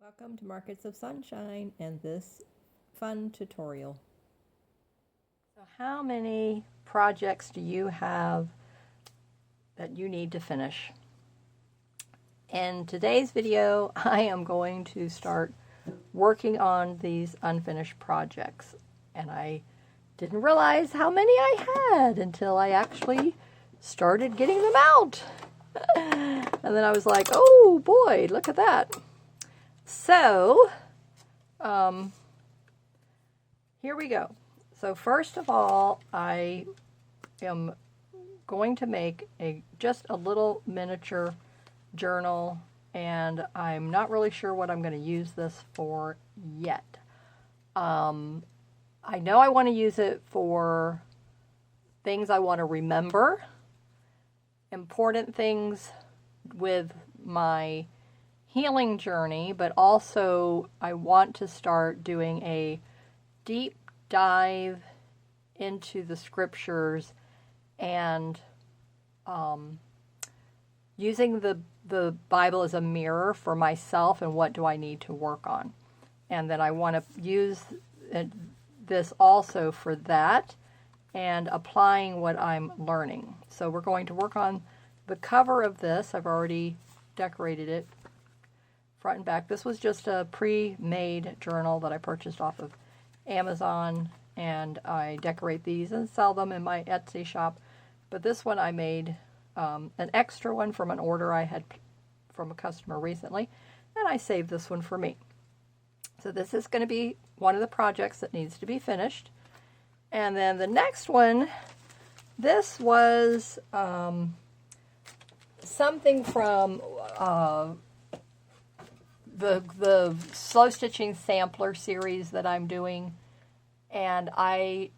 Welcome to Markets of Sunshine and this fun tutorial. So how many projects do you have that you need to finish? In today's video, I am going to start working on these unfinished projects. And I didn't realize how many I had until I actually started getting them out. And then I was like, oh boy, look at that. So, here we go. So first of all, I am going to make just a little miniature journal, and I'm not really sure what I'm going to use this for yet. I know I want to use it for things I want to remember, important things with my healing journey, but also I want to start doing a deep dive into the scriptures and using the Bible as a mirror for myself and what do I need to work on. And then I want to use this also for that and applying what I'm learning. So we're going to work on the cover of this. I've already decorated it front and back. This was just a pre-made journal that I purchased off of Amazon, and I decorate these and sell them in my Etsy shop. But this one I made an extra one from an order I had from a customer recently, and I saved this one for me. So this is going to be one of the projects that needs to be finished. And then the next one, this was something from the slow stitching sampler series that I'm doing, and I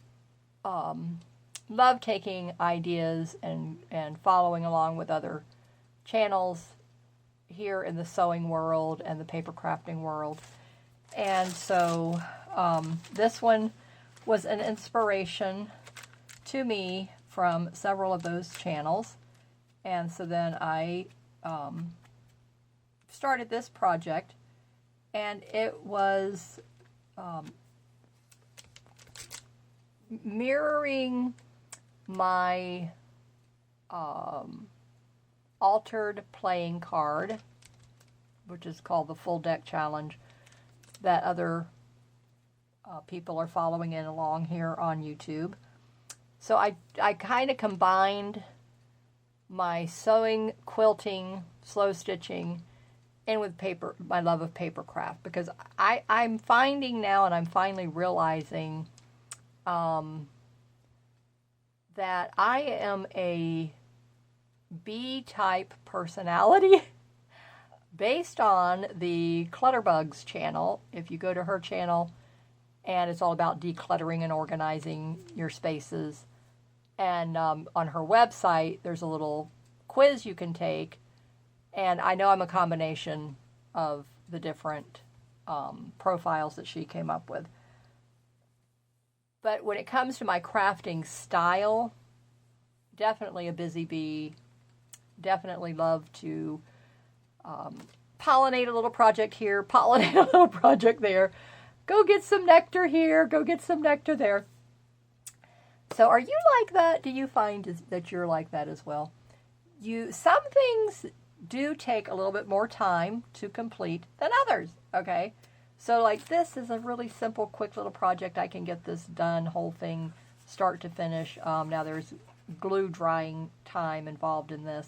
love taking ideas and following along with other channels here in the sewing world and the paper crafting world. And so this one was an inspiration to me from several of those channels, and so then I started this project, and it was mirroring my altered playing card, which is called the Full Deck Challenge, that other people are following in along here on YouTube. So I kind of combined my sewing, quilting, slow stitching, and with paper, my love of paper craft, because I'm finding now, and I'm finally realizing that I am a B-type personality based on the Clutterbugs channel. If you go to her channel, and it's all about decluttering and organizing your spaces, and on her website, there's a little quiz you can take. And I know I'm a combination of the different profiles that she came up with. But when it comes to my crafting style, definitely a busy bee. Definitely love to pollinate a little project here, pollinate a little project there. Go get some nectar here, go get some nectar there. So are you like that? Do you find that you're like that as well? Some things do take a little bit more time to complete than others, okay? So like this is a really simple, quick little project. I can get this done, whole thing, start to finish. Now there's glue drying time involved in this,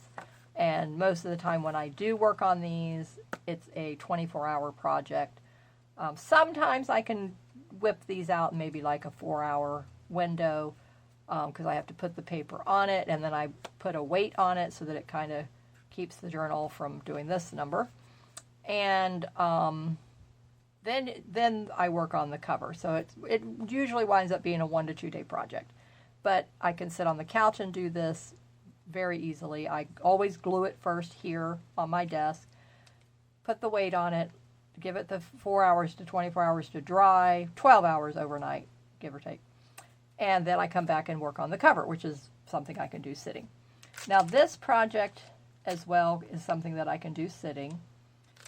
and most of the time when I do work on these, it's a 24-hour project. Sometimes I can whip these out in maybe like a 4-hour window, because I have to put the paper on it, and then I put a weight on it so that it kind of keeps the journal from doing this number. And then I work on the cover. So it usually winds up being a 1 to 2 day project. But I can sit on the couch and do this very easily. I always glue it first here on my desk, put the weight on it, give it the 4 hours to 24 hours to dry, 12 hours overnight, give or take. And then I come back and work on the cover, which is something I can do sitting. Now this project as well is something that I can do sitting.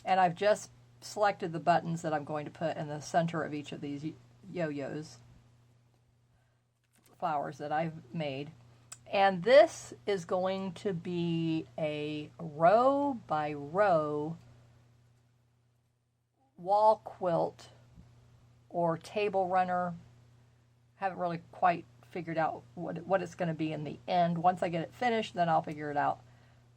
And I've just selected the buttons that I'm going to put in the center of each of these yo-yos, flowers that I've made. And this is going to be a row by row wall quilt or table runner. Haven't really quite figured out what it's going to be in the end. Once I get it finished, then I'll figure it out.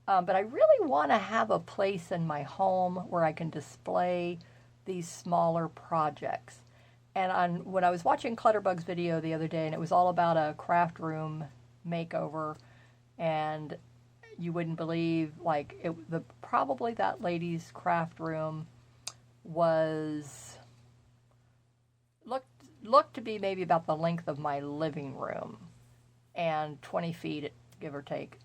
But I really want to have a place in my home where I can display these smaller projects. And when I was watching Clutterbug's video the other day, and it was all about a craft room makeover, and you wouldn't believe, like, probably that lady's craft room looked to be maybe about the length of my living room, and 20 feet, give or take.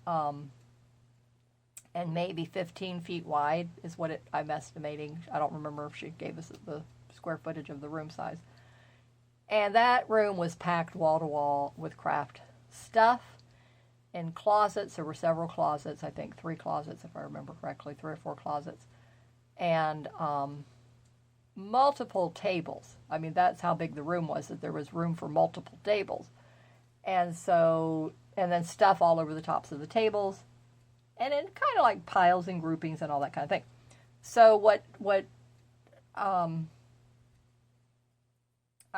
And maybe 15 feet wide is what I'm estimating. I don't remember if she gave us the square footage of the room size. And that room was packed wall to wall with craft stuff. In closets, there were several closets, I think 3 closets if I remember correctly, 3 or 4 closets. And multiple tables. I mean, that's how big the room was, that there was room for multiple tables. And then stuff all over the tops of the tables. And in kind of like piles and groupings and all that kind of thing. So what I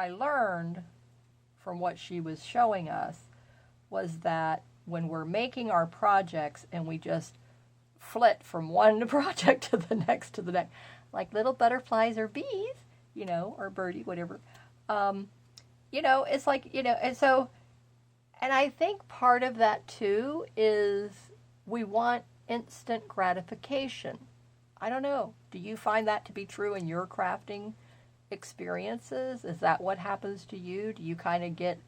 learned from what she was showing us was that when we're making our projects and we just flit from one project to the next, like little butterflies or bees, or birdie, whatever, it's like, and I think part of that too is we want instant gratification. I don't know. Do you find that to be true in your crafting experiences? Is that what happens to you? Do you kind of get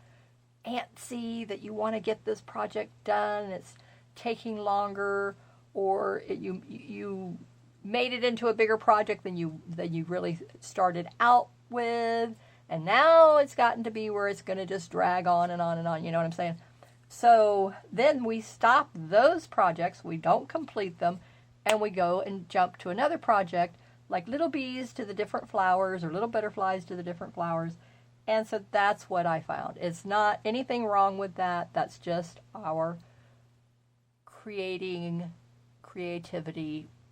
antsy that you want to get this project done, it's taking longer, or you made it into a bigger project than you really started out with, and now it's gotten to be where it's going to just drag on and on and on, you know what I'm saying? So then we stop those projects, we don't complete them, and we go and jump to another project, like little bees to the different flowers or little butterflies to the different flowers. And so that's what I found. It's not anything wrong with that. That's just our creativity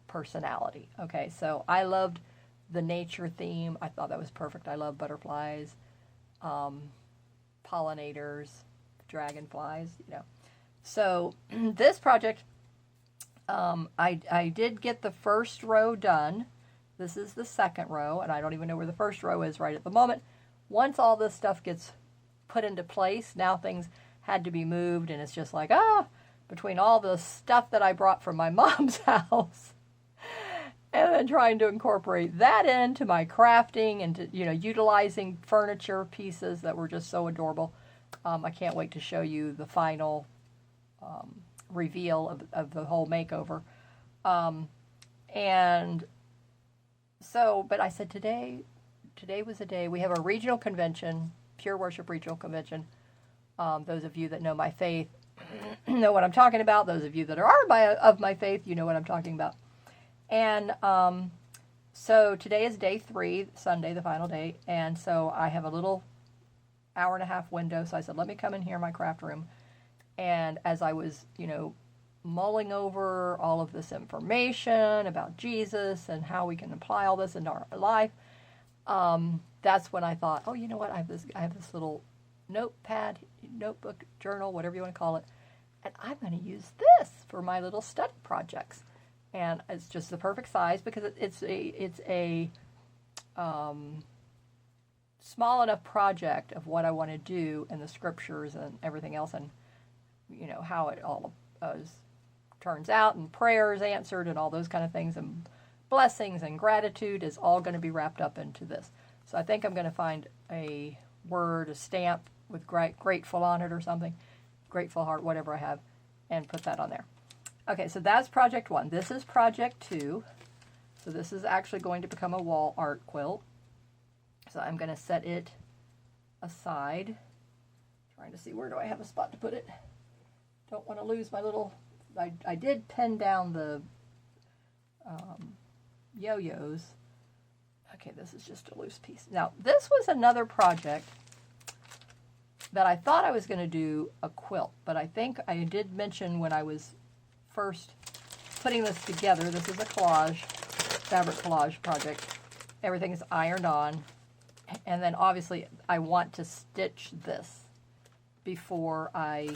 personality. Okay, so I loved the nature theme. I thought that was perfect. I love butterflies, pollinators, dragonflies, So this project, I did get the first row done. This is the second row, and I don't even know where the first row is right at the moment. Once all this stuff gets put into place, now things had to be moved, and it's just like, between all the stuff that I brought from my mom's house, and then trying to incorporate that into my crafting and to, utilizing furniture pieces that were just so adorable. I can't wait to show you the final reveal of the whole makeover. And so, but I said today was a day. We have a regional convention, Pure Worship Regional Convention. Those of you that know my faith know what I'm talking about. Those of you that are of my faith, you know what I'm talking about. And so today is day 3, Sunday, the final day. And so I have a little hour-and-a-half window. So I said, let me come in here in my craft room. And as I was, mulling over all of this information about Jesus and how we can apply all this into our life, that's when I thought, oh, you know what? I have this little notebook, journal, whatever you want to call it, and I'm going to use this for my little study projects. And it's just the perfect size because it's a small enough project of what I want to do in the scriptures and everything else, and how it all turns out, and prayers answered and all those kind of things, and blessings and gratitude is all going to be wrapped up into this. So I think I'm going to find a word, a stamp with grateful on it or something, grateful heart, whatever I have, and put that on there. Okay, so that's project 1. This is project 2. So this is actually going to become a wall art quilt. So I'm going to set it aside. Trying to see, where do I have a spot to put it? Don't want to lose my little... I did pin down the yo-yos Okay, this is just a loose piece. Now, this was another project that I thought I was going to do a quilt, but I think I did mention when I was first putting this together, this is a collage, fabric collage project. Everything is ironed on, and then obviously I want to stitch this before I,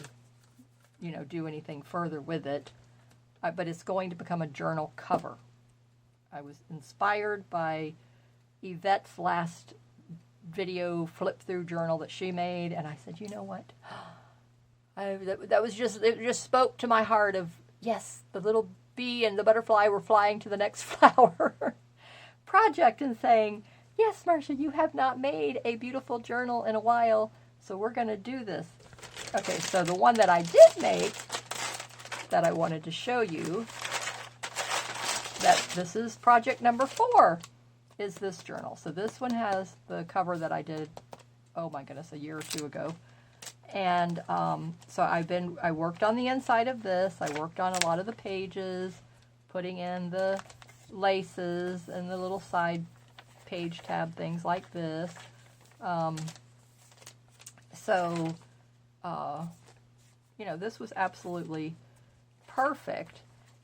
you know, do anything further with it, but it's going to become a journal cover. I was inspired by Yvette's last video flip-through journal that she made, and I said, you know what? That was just, it just spoke to my heart of, yes, the little bee and the butterfly were flying to the next flower project and saying, yes, Marcia, you have not made a beautiful journal in a while, so we're going to do this. Okay, so the one that I did make that I wanted to show you, that this is project number 4, is this journal. So this one has the cover that I did, oh my goodness, a year or 2 ago. And so I worked on the inside of this. I worked on a lot of the pages, putting in the laces and the little side page tab things like this. You know, this was absolutely perfect.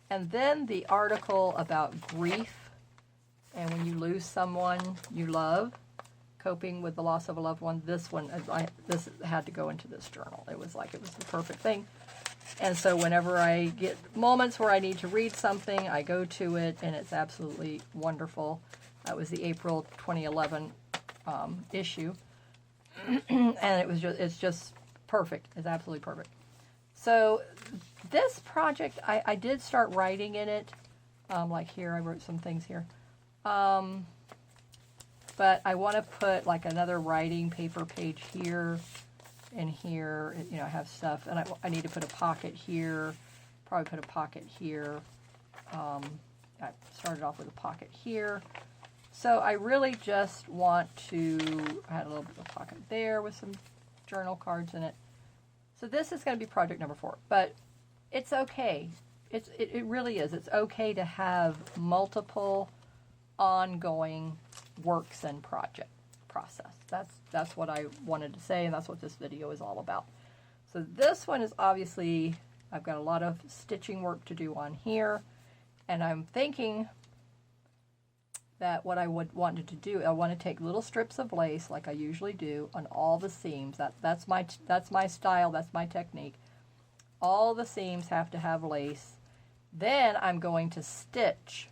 And then the article about grief and when you lose someone you love, coping with the loss of a loved one, this one, this had to go into this journal. It was like, it was the perfect thing. And so whenever I get moments where I need to read something, I go to it, and it's absolutely wonderful. That was the April 2011 issue. And it's just perfect. It's absolutely perfect. So this project, I did start writing in it. Like here, I wrote some things here. But I want to put like another writing paper page here and here. You know, I have stuff, and I need to put a pocket here. Probably put a pocket here. I started off with a pocket here. So I really just want to, I had a little bit of a pocket there with some journal cards in it. So this is going to be project number 4, but it's okay. It really is. It's okay to have multiple ongoing works and process. That's what I wanted to say, and that's what this video is all about. So this one is obviously, I've got a lot of stitching work to do on here, and I'm thinking that what I would wanted to do, I want to take little strips of lace like I usually do on all the seams. That's my style, that's my technique. All the seams have to have lace. Then I'm going to stitch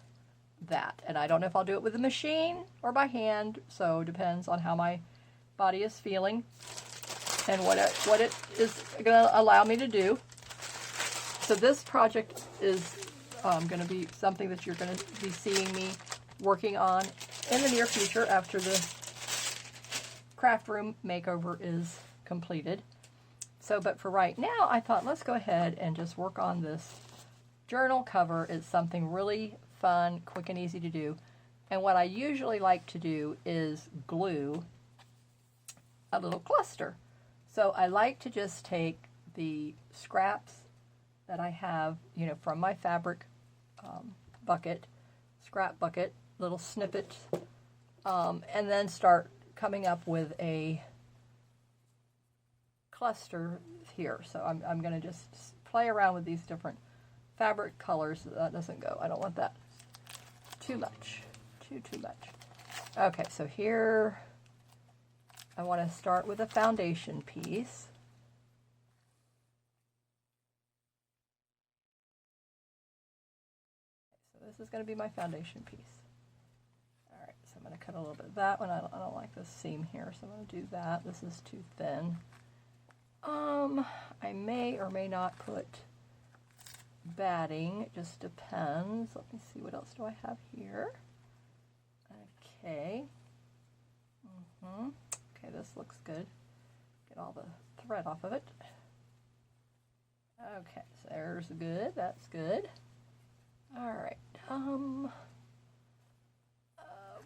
that, and I don't know if I'll do it with a machine or by hand, so it depends on how my body is feeling and what it is going to allow me to do. So this project is going to be something that you're going to be seeing me working on in the near future after the craft room makeover is completed. So, but for right now, I thought let's go ahead and just work on this journal cover. It's something really fun, quick and easy to do. And what I usually like to do is glue a little cluster. So I like to just take the scraps that I have, you know, from my fabric scrap bucket, little snippets, and then start coming up with a cluster here. So I'm going to just play around with these different fabric colors. That doesn't go. I don't want that too much. Too much. Okay, so here I want to start with a foundation piece. So this is going to be my foundation piece. All right, so I'm going to cut a little bit of that one. I don't like this seam here, so I'm going to do that. This is too thin. I may or may not put batting. It just depends. Let me see, what else do I have here? Okay. Okay, this looks good. Get all the thread off of it. Okay, so there's good. That's good. All right.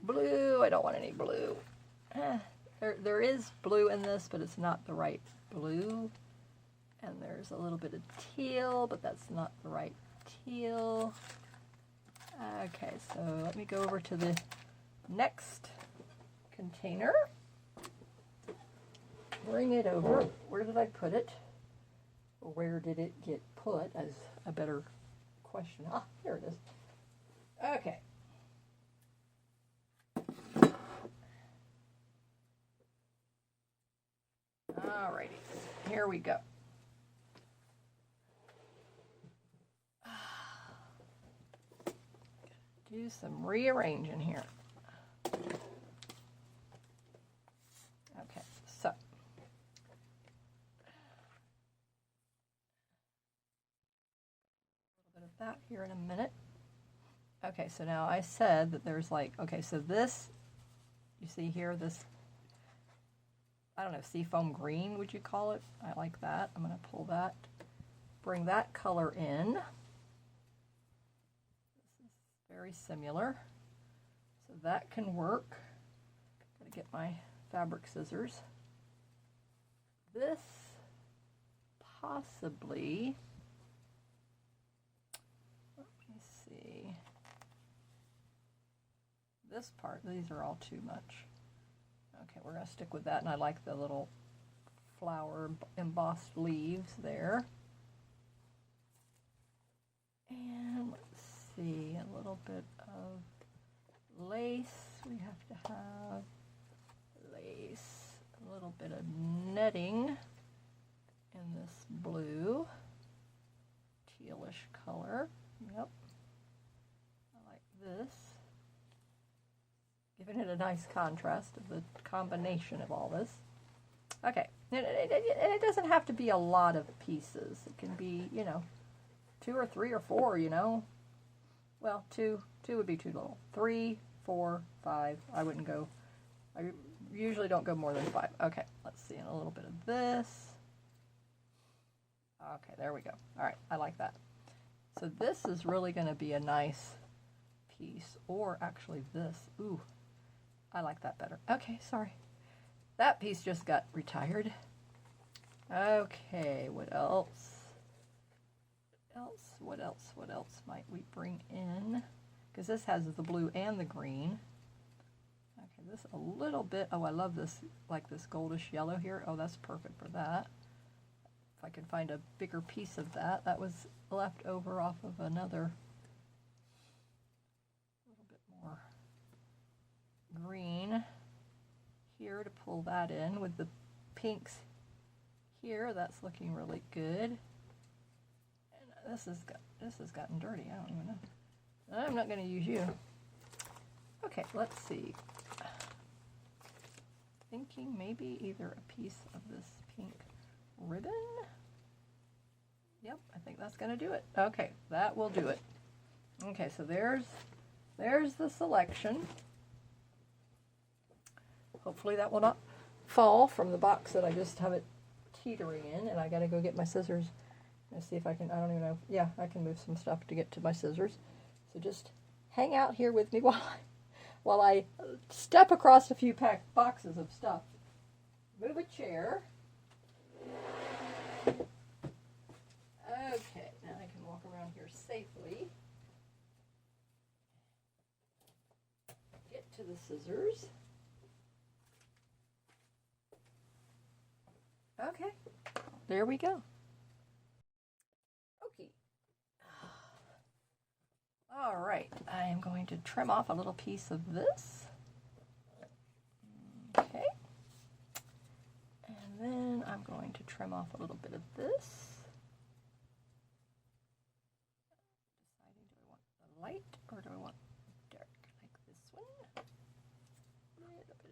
Blue. I don't want any blue. There is blue in this, but it's not the right blue. And there's a little bit of teal, but that's not the right teal. Okay, so let me go over to the next container. Bring it over. Where did I put it? Or where did it get put? As a better question. Ah, here it is. Okay. Alrighty. Here we go. Do some rearranging here. Okay, so a little bit of that here in a minute. Okay, so now I said that there's like, okay, so this, you see here, this, I don't know, seafoam green, would you call it? I like that. I'm going to pull that, bring that color in. Very similar, so that can work. Gotta get my fabric scissors. This possibly, let me see, this part, these are all too much. Okay, we're gonna stick with that, and I like the little flower embossed leaves there. And let's see, a little bit of lace. We have to have lace, a little bit of netting in this blue, tealish color. Yep, I like this. Giving it a nice contrast of the combination of all this. Okay, and it doesn't have to be a lot of pieces. It can be, you know, 2 or 3 or 4, you know. Well, two would be too little. 3, 4, 5. I wouldn't go. I usually don't go more than 5. Okay, let's see. And a little bit of this. Okay, there we go. All right, I like that. So this is really going to be a nice piece. Or actually this. Ooh, I like that better. Okay, sorry. That piece just got retired. Okay, what else? What else might we bring in? Because this has the blue and the green. Okay, this a little bit. Oh, I love this, like this goldish yellow here. Oh, that's perfect for that. If I can find a bigger piece of that. That was left over off of another. A little bit more green here to pull that in with the pinks here. That's looking really good. This has gotten dirty. I don't even know. I'm not going to use you. Okay, let's see. Thinking maybe either a piece of this pink ribbon. Yep, I think that's going to do it. Okay, that will do it. Okay, so there's the selection. Hopefully that will not fall from the box that I just have it teetering in, and I got to go get my scissors. Let's see if I can, I don't even know. Yeah, I can move some stuff to get to my scissors. So just hang out here with me while I step across a few boxes of stuff. Move a chair. Okay, now I can walk around here safely. Get to the scissors. Okay, there we go. All right, I am going to trim off a little piece of this. Okay. And then I'm going to trim off a little bit of this. Deciding, do I want the light or do I want dark, like this one? A little bit of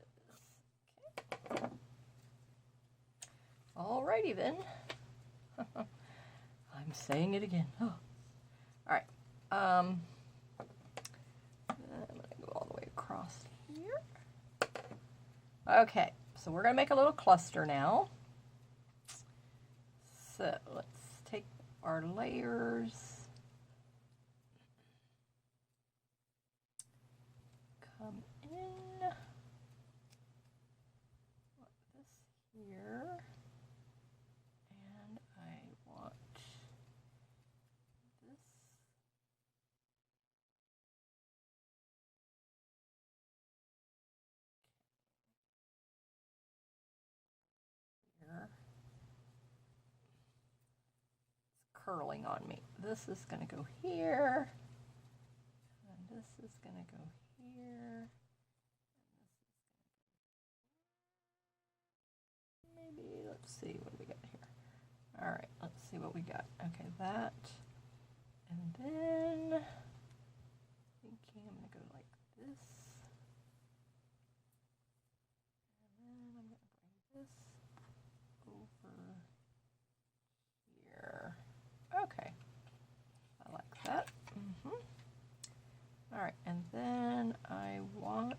this. Okay. All righty then. I'm saying it again. Oh. All right. I'm going to go all the way across here. Okay, so we're going to make a little cluster now. So let's take our layers. Come in. Put this here. And I want this. curling on me. This is going to go here, and this is going to go here. Maybe, let's see what we got here. All right, let's see what we got. Okay, that, and then thinking I'm going to go like this, and then I'm going to bring this over here. Okay, I like that. All right, and then I want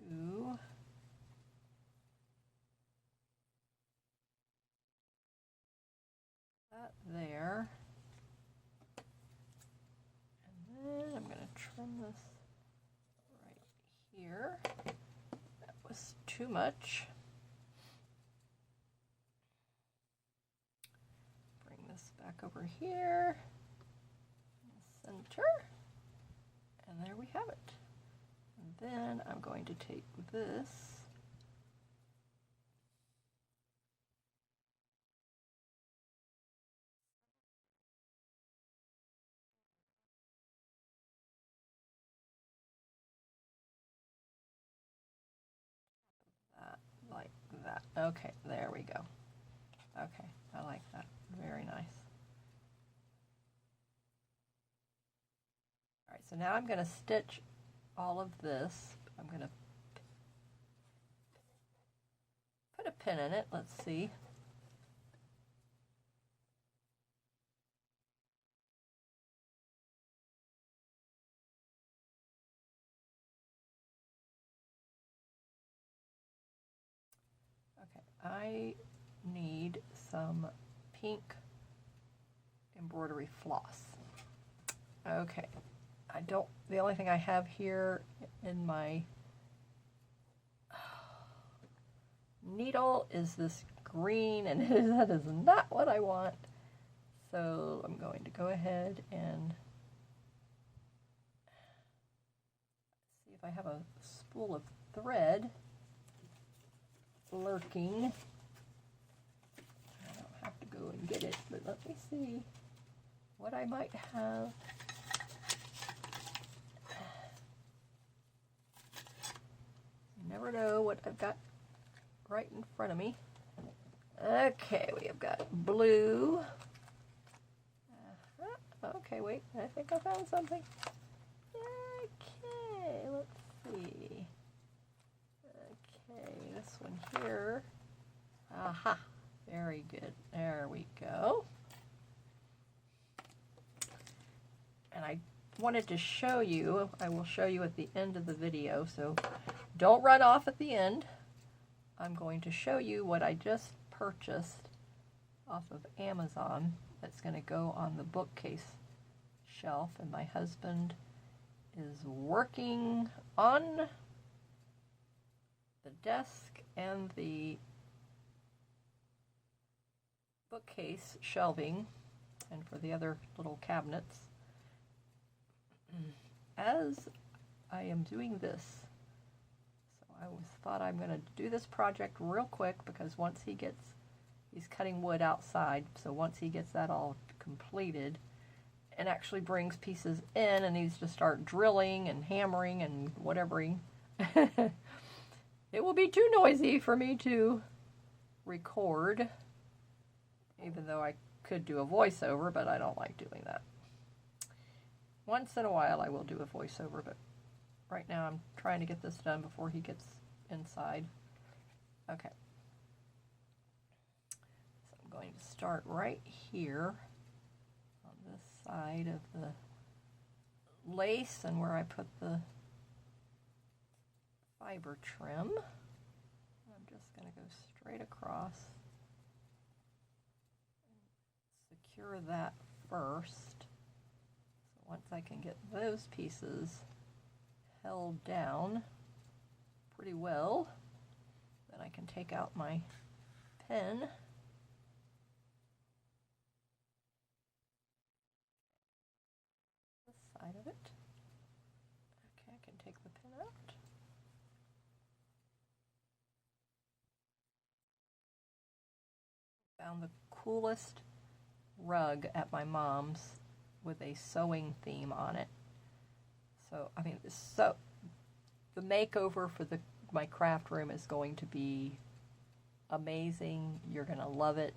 to that there, and then I'm going to trim this right here. That was too much. Bring this back over here, center, and there we have it. And then I'm going to take this like that. Okay, there we go. Okay, I like that. Very nice. All right, so now I'm going to stitch all of this. I'm going to put a pin in it. Let's see. Okay, I need some pink embroidery floss. Okay, the only thing I have here in my needle is this green, and that is not what I want. So I'm going to go ahead and see if I have a spool of thread lurking. I don't have to go and get it, but let me see what I might have. You never know what I've got right in front of me. Okay, we have got blue. Okay, wait, I think I found something. Okay, let's see. Okay, this one here. Aha, very good. There we go. And I wanted to show you, I will show you at the end of the video, so don't run off at the end. I'm going to show you what I just purchased off of Amazon that's going to go on the bookcase shelf, and my husband is working on the desk and the bookcase shelving and for the other little cabinets. As I am doing this, so I thought I'm going to do this project real quick, because once he's cutting wood outside, so once he gets that all completed and actually brings pieces in and needs to start drilling and hammering and whatevering, it will be too noisy for me to record, even though I could do a voiceover, but I don't like doing that. Once in a while I will do a voiceover, but right now I'm trying to get this done before he gets inside. Okay. So I'm going to start right here on this side of the lace and where I put the fiber trim. I'm just going to go straight across and secure that first. So once I can get those pieces held down pretty well, then I can take out my pen this side of it. Okay, I can take the pen out. Found the coolest rug at my mom's with a sewing theme on it. So, I mean, so the makeover for my craft room is going to be amazing. You're going to love it.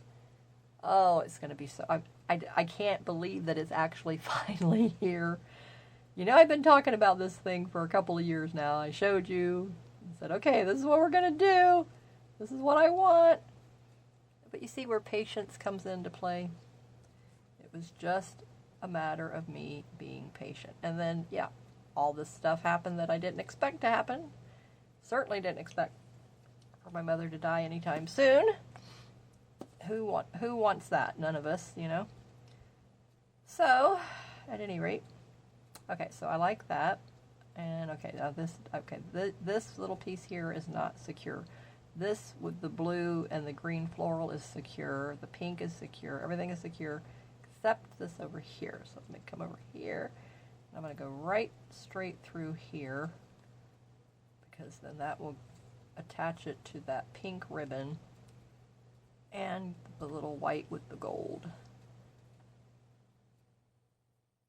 Oh, it's going to be so... I can't believe that it's actually finally here. You know, I've been talking about this thing for a couple of years now. I showed you and said, okay, this is what we're going to do. This is what I want. But you see where patience comes into play? It was just a matter of me being patient. And then, yeah, all this stuff happened that I didn't expect to happen. Certainly didn't expect for my mother to die anytime soon. Who wants that? None of us, you know. So, at any rate, okay, so I like that. And okay, now this little piece here is not secure. This with the blue and the green floral is secure. The pink is secure. Everything is secure except this over here. So let me come over here. I'm going to go right straight through here because then that will attach it to that pink ribbon and the little white with the gold.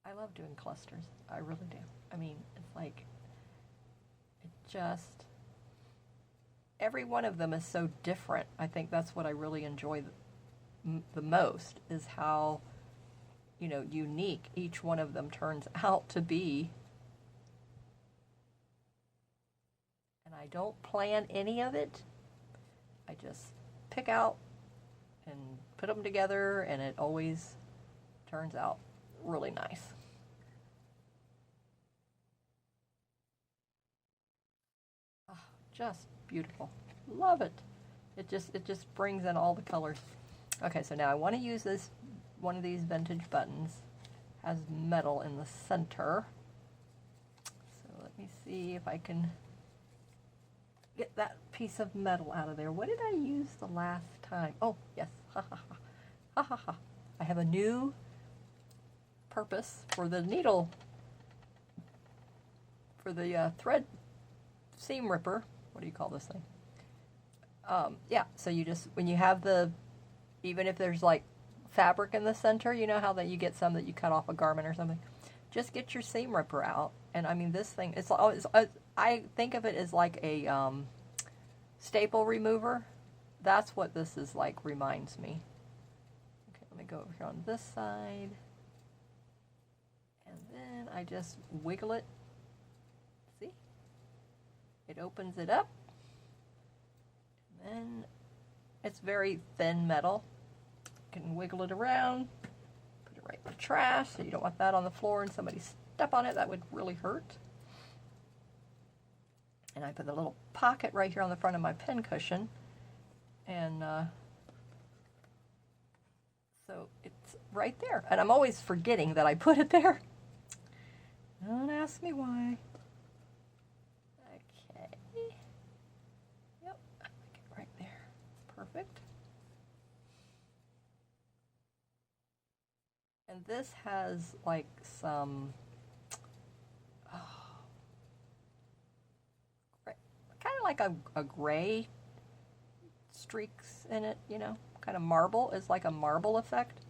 I love doing clusters. I really do. I mean, it's like, it just, every one of them is so different. I think that's what I really enjoy the most, is how, you know, unique each one of them turns out to be. And I don't plan any of it. I just pick out and put them together, and it always turns out really nice. Oh, just beautiful. Love it. It just brings in all the colors. Okay, so now I want to use this one of these vintage buttons. Has metal in the center. So let me see if I can get that piece of metal out of there. What did I use the last time? Oh, yes. Ha ha ha. Ha ha ha. I have a new purpose for the needle, for the thread seam ripper. What do you call this thing? Yeah, so you just, when you have even if there's like fabric in the center, you know how that you get some that you cut off a garment or something, just get your seam ripper out. And I mean, this thing, I think of it as like a staple remover. That's what this is like, reminds me. Okay, let me go over here on this side. And then I just wiggle it. See? It opens it up. And then it's very thin metal. You can wiggle it around. Put it right in the trash, so you don't want that on the floor and somebody step on it. That would really hurt. And I put a little pocket right here on the front of my pen cushion. And so it's right there. And I'm always forgetting that I put it there. Don't ask me why. Okay. Yep, right there. Perfect. And this has like some kind of like a gray streaks in it, you know, kind of marble. It's like a marble effect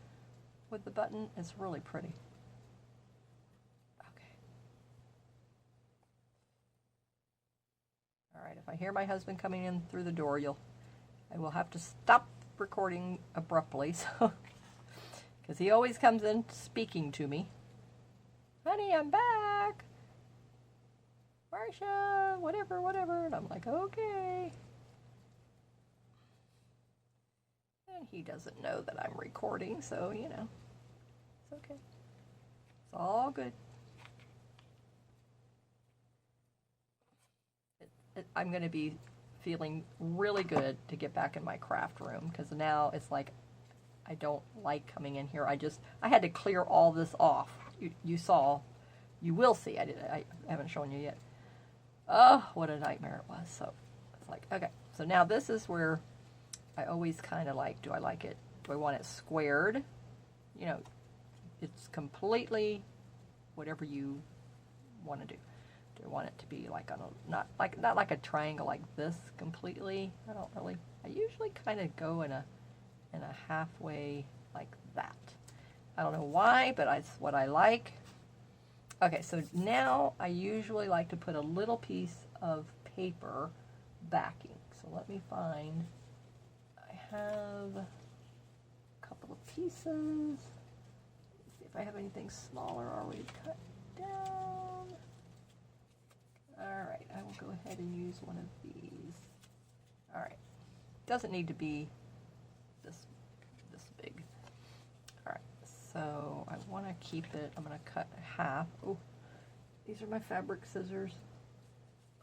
with the button. It's really pretty. Okay. All right, if I hear my husband coming in through the door, I will have to stop recording abruptly, so because he always comes in speaking to me. Honey, I'm back. Marcia, whatever. And I'm like, okay. And he doesn't know that I'm recording, so, you know, it's okay. It's all good. I'm going to be feeling really good to get back in my craft room, because now it's like I don't like coming in here. I had to clear all this off. You saw, you will see. I haven't shown you yet. Oh, what a nightmare it was. So it's like, okay. So now this is where I always kind of like, do I like it? Do I want it squared? You know, it's completely whatever you want to do. Do I want it to be like on a, not like a triangle like this completely? I usually kind of go in a halfway like that. I don't know why, but it's what I like. Okay, so now I usually like to put a little piece of paper backing. So let me find, I have a couple of pieces. Let's see if I have anything smaller already cut down. All right, I will go ahead and use one of these. All right, doesn't need to be this big. All right, so I want to keep it, I'm going to cut half. Oh, these are my fabric scissors.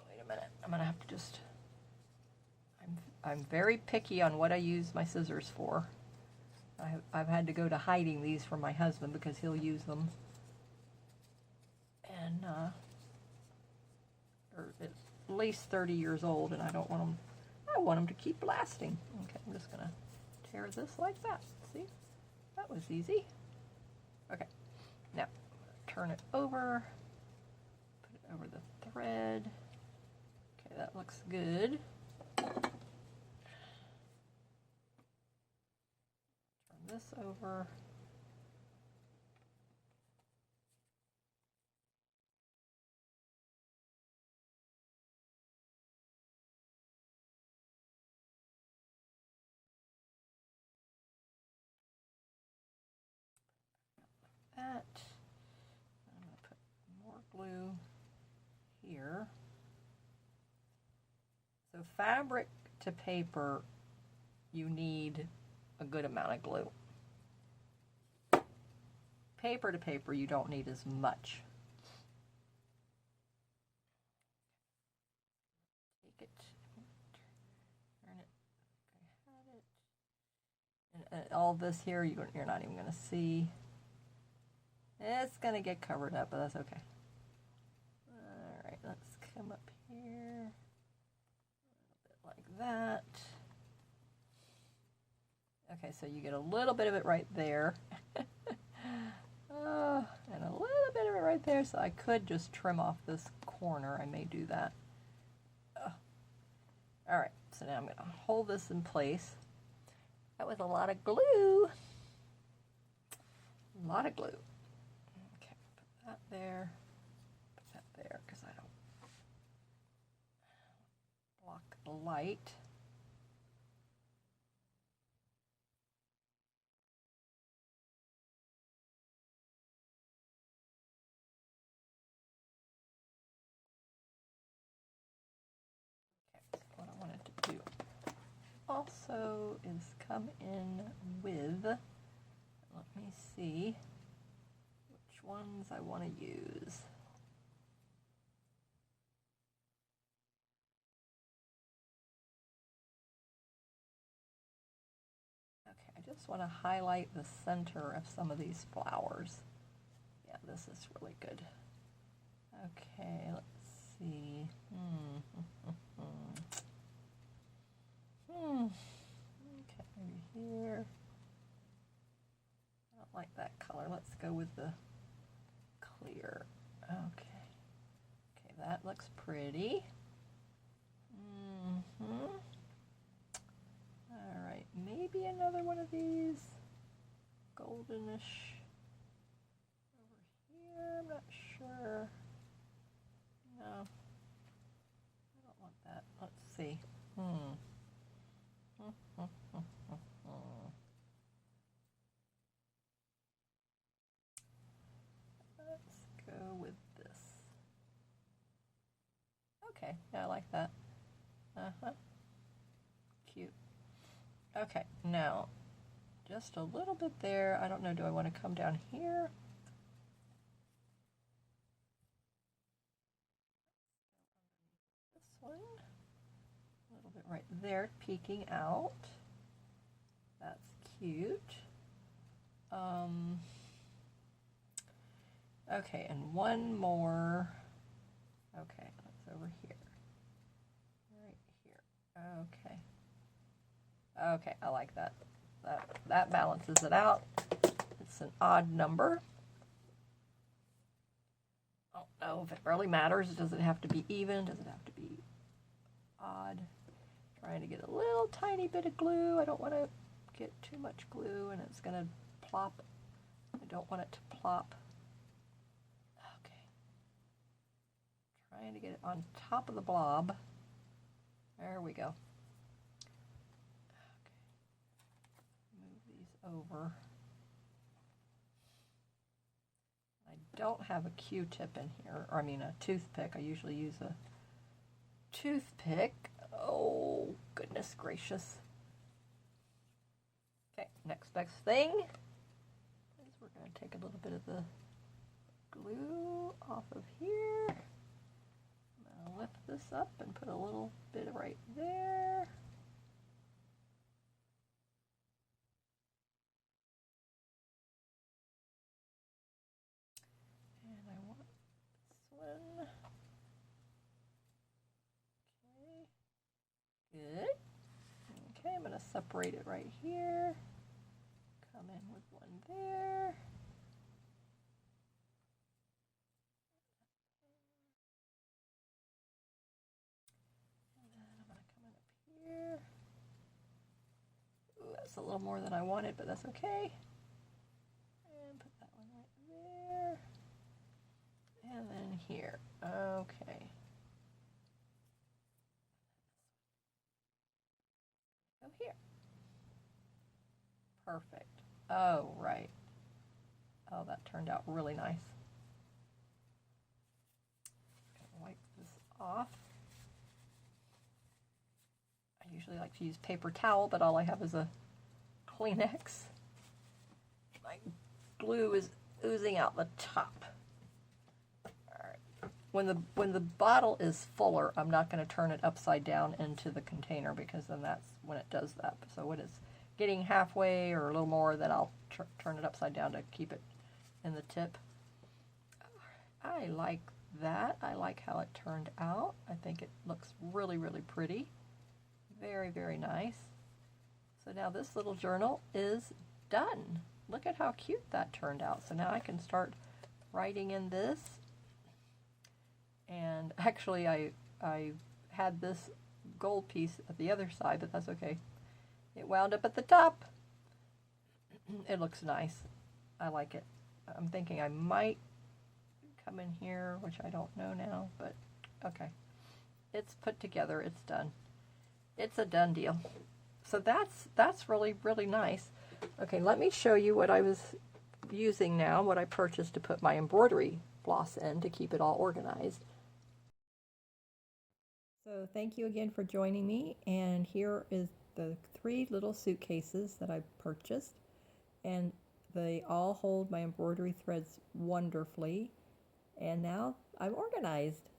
Wait a minute, I'm going to have to just, I'm very picky on what I use my scissors for. I've had to go to hiding these from my husband because he'll use them. And at least 30 years old, and I don't want them, I want them to keep lasting. Okay, I'm just going to tear this like that. See? That was easy. Okay, now turn it over, put it over the thread. Okay, that looks good. Turn this over. That. I'm going to put more glue here. So fabric to paper, you need a good amount of glue. Paper to paper, you don't need as much. Take it, turn it, I had it. And all this here, you're not even going to see. It's going to get covered up, but that's okay. All right, let's come up here. A bit like that. Okay, so you get a little bit of it right there. And a little bit of it right there, so I could just trim off this corner. I may do that. All right, so now I'm going to hold this in place. That was a lot of glue. A lot of glue. Okay, put that there. Put that there, because I don't block the light. What I wanted to do also is come in with, let me see which ones I want to use. Okay, I just want to highlight the center of some of these flowers. Yeah, this is really good. Okay, let's see. Okay, maybe here. I don't like that color. Let's go with the clear. Okay. Okay, that looks pretty. All right, maybe another one of these goldenish over here. I'm not sure. No, I don't want that. Let's see. Let's go with this. Okay, yeah, I like that. Cute. Okay, now just a little bit there. I don't know, do I want to come down here? This one. A little bit right there, peeking out. That's cute. Okay, and one more. Okay, that's over here. Right here. Okay. Okay, I like that. That balances it out. It's an odd number. I don't know if it really matters. Does it have to be even? Does it have to be odd? Trying to get a little tiny bit of glue. I don't want to get too much glue and it's going to plop. I don't want it to plop. Okay. Trying to get it on top of the blob. There we go. Okay. Move these over. I don't have a Q-tip in here, or I mean a toothpick. I usually use a toothpick. Oh, goodness gracious. Okay, next best thing is we're going to take a little bit of the glue off of here. I'm going to lift this up and put a little bit right there. And I want this one. Okay, good. Okay, I'm going to separate it right here. Come in with one there. And then I'm going to come in up here. Ooh, that's a little more than I wanted, but that's okay. And put that one right there. And then here. Okay. Go here. Perfect. Oh, right. Oh, that turned out really nice. Wipe this off. I usually like to use paper towel, but all I have is a Kleenex. My glue is oozing out the top. All right. When the bottle is fuller, I'm not going to turn it upside down into the container, because then that's when it does that. So when it's getting halfway or a little more, then I'll turn it upside down to keep it in the tip. I like that. I like how it turned out. I think it looks really, really pretty. Very, very nice. So now this little journal is done. Look at how cute that turned out. So now I can start writing in this. And actually I had this gold piece at the other side, but that's okay. It wound up at the top. It looks nice. I like it. I'm thinking I might come in here, which I don't know now, but okay. It's put together. It's done. It's a done deal. So that's really, really nice. Okay, let me show you what I was using now, what I purchased to put my embroidery floss in to keep it all organized. So thank you again for joining me, and here is the 3 little suitcases that I purchased, and they all hold my embroidery threads wonderfully, and now I'm organized.